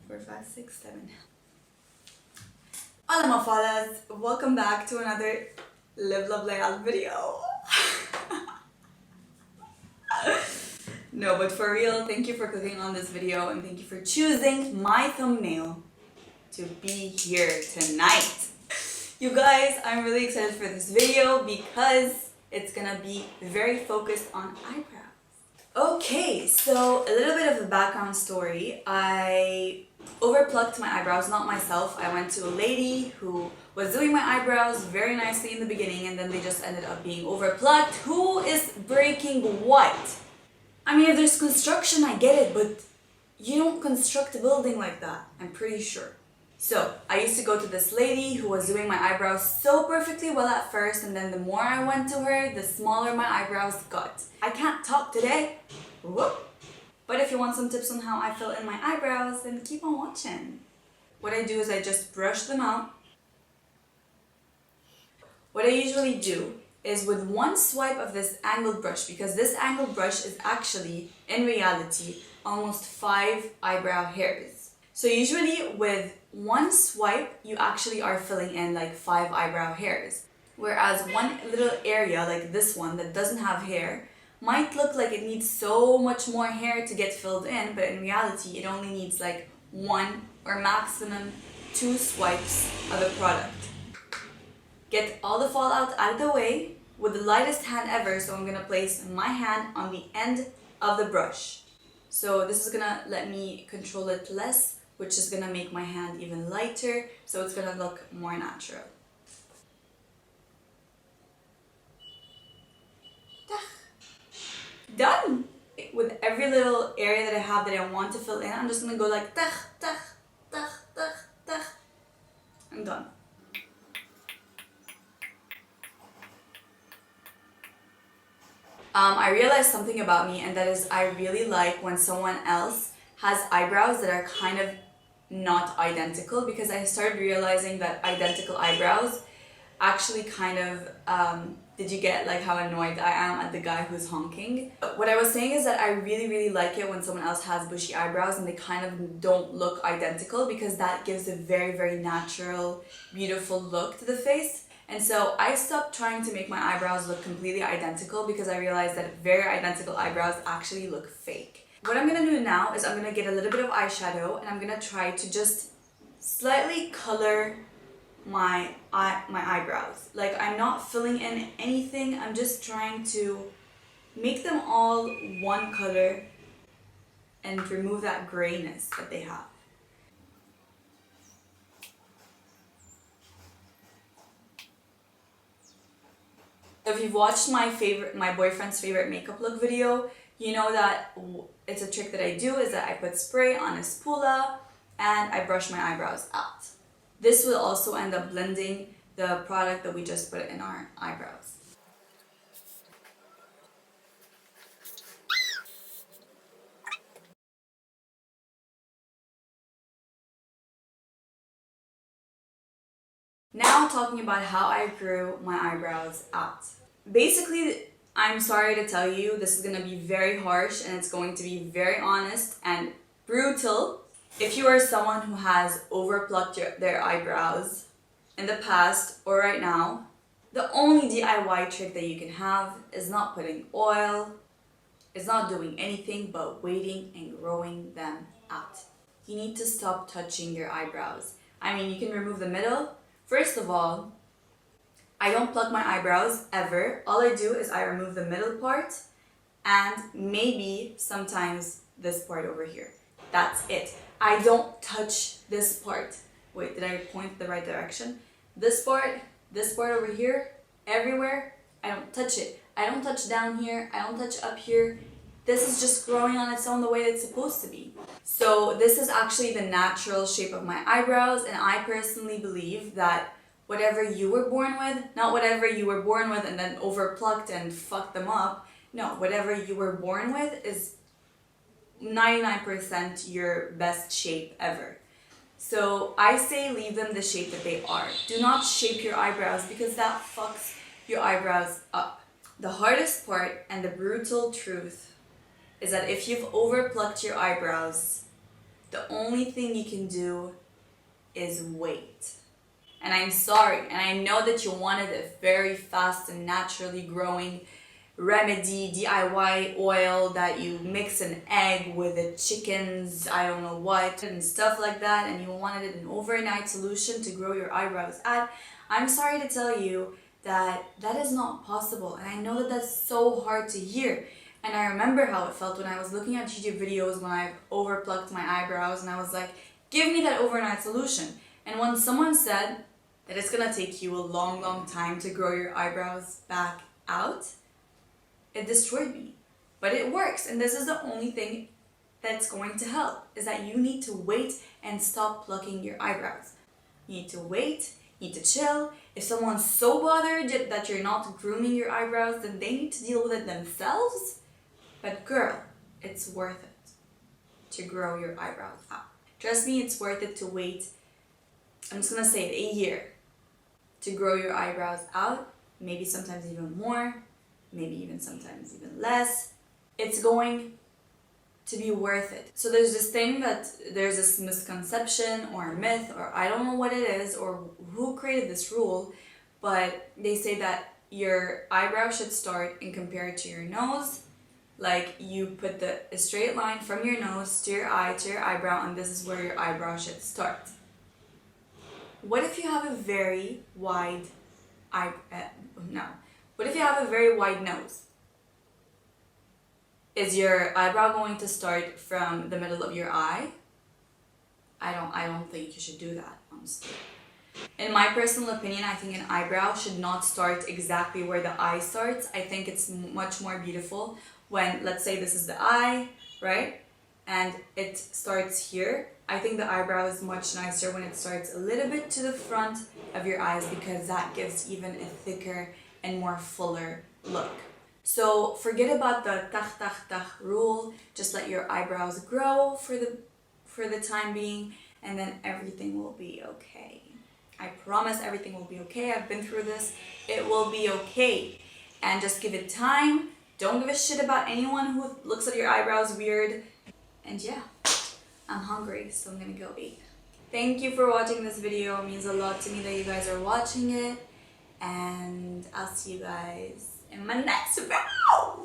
4, 5, 6, 7. Hola mafadas! Welcome back to another LiveLoveLayal video. No, but for real, thank you for clicking on this video and thank you for choosing my thumbnail to be here tonight. You guys, I'm really excited for this video because it's gonna be very focused on eyebrows. Okay, so a little bit of a background story. I overplucked my eyebrows, not myself. I went to a lady who was doing my eyebrows very nicely in the beginning and then they just ended up being overplucked. Who is breaking what? I mean, if there's construction, I get it, but you don't construct a building like that, I'm pretty sure. So, I used to go to this lady who was doing my eyebrows so perfectly well at first, and then the more I went to her, the smaller my eyebrows got. I can't talk today. Whoop. But if you want some tips on how I fill in my eyebrows, then keep on watching. What I do is I just brush them out. What I usually do is with one swipe of this angled brush, because this angled brush is actually, in reality, almost 5 eyebrow hairs. So usually with one swipe, you actually are filling in like 5 eyebrow hairs. Whereas one little area like this one that doesn't have hair might look like it needs so much more hair to get filled in, but in reality it only needs like 1 or maximum 2 swipes of the product. Get all the fallout out of the way with the lightest hand ever, so I'm gonna place my hand on the end of the brush. So this is gonna let me control it less, which is gonna make my hand even lighter, so it's gonna look more natural. Done! With every little area that I have that I want to fill in, I'm just gonna go like tach, tach, tach, tach, tach. I'm done. I realized something about me, and that is I really like when someone else has eyebrows that are kind of not identical, because I started realizing that identical eyebrows actually kind of, did you get like how annoyed I am at the guy who's honking? What I was saying is that I really like it when someone else has bushy eyebrows and they kind of don't look identical, because that gives a very natural, beautiful look to the face. And so I stopped trying to make my eyebrows look completely identical, because I realized that very identical eyebrows actually look fake. What I'm gonna do now is I'm gonna get a little bit of eyeshadow and I'm gonna try to just slightly color my eyebrows. Like, I'm not filling in anything, I'm just trying to make them all one color and remove that grayness that they have. If you've watched my boyfriend's favorite makeup look video, you know that it's a trick that I do is that I put spray on a spoolie and I brush my eyebrows out. This will also end up blending the product that we just put in our eyebrows. Now talking about how I grew my eyebrows out. Basically, I'm sorry to tell you, this is gonna be very harsh and it's going to be very honest and brutal. If you are someone who has overplucked their eyebrows in the past or right now, the only DIY trick that you can have is not putting oil, is not doing anything but waiting and growing them out. You need to stop touching your eyebrows. I mean, you can remove the middle. First of all, I don't pluck my eyebrows ever. All I do is I remove the middle part and maybe sometimes this part over here. That's it. I don't touch this part. Wait, did I point the right direction? This part over here, everywhere, I don't touch it. I don't touch down here, I don't touch up here. This is just growing on its own the way it's supposed to be. So this is actually the natural shape of my eyebrows, and I personally believe that whatever you were born with, not whatever you were born with and then overplucked and fucked them up. No, whatever you were born with is 99% your best shape ever. So I say leave them the shape that they are. Do not shape your eyebrows, because that fucks your eyebrows up. The hardest part and the brutal truth is that if you've overplucked your eyebrows, the only thing you can do is wait. And I'm sorry, and I know that you wanted a very fast and naturally growing remedy, DIY oil that you mix an egg with the chicken's, I don't know what, and stuff like that, and you wanted an overnight solution to grow your eyebrows at. I'm sorry to tell you that that is not possible, and I know that that's so hard to hear. And I remember how it felt when I was looking at YouTube videos when I overplucked my eyebrows, and I was like, give me that overnight solution. And when someone said that it's gonna take you a long time to grow your eyebrows back out, it destroyed me. But it works, and this is the only thing that's going to help, is that you need to wait and stop plucking your eyebrows. You need to wait, you need to chill. If someone's so bothered that you're not grooming your eyebrows, then they need to deal with it themselves. But girl, it's worth it to grow your eyebrows out. Trust me, it's worth it to wait, I'm just gonna say it, a year to grow your eyebrows out, maybe sometimes even more, maybe even sometimes even less. It's going to be worth it. So there's this thing that there's this misconception or myth, or I don't know what it is or who created this rule, but they say that your eyebrow should start and compare it to your nose. Like you put a straight line from your nose to your eye to your eyebrow, and this is where your eyebrow should start. What if you have a very wide What if you have a very wide nose? Is your eyebrow going to start from the middle of your eye? I don't think you should do that, honestly. In my personal opinion, I think an eyebrow should not start exactly where the eye starts. I think it's much more beautiful when, let's say this is the eye, right? And it starts here. I think the eyebrow is much nicer when it starts a little bit to the front of your eyes, because that gives even a thicker and more fuller look. So forget about the tach rule. Just let your eyebrows grow for the time being, and then everything will be okay. I promise everything will be okay. I've been through this. It will be okay. And just give it time. Don't give a shit about anyone who looks at your eyebrows weird. And yeah, I'm hungry, so I'm gonna go eat. Thank you for watching this video. It means a lot to me that you guys are watching it. And I'll see you guys in my next video.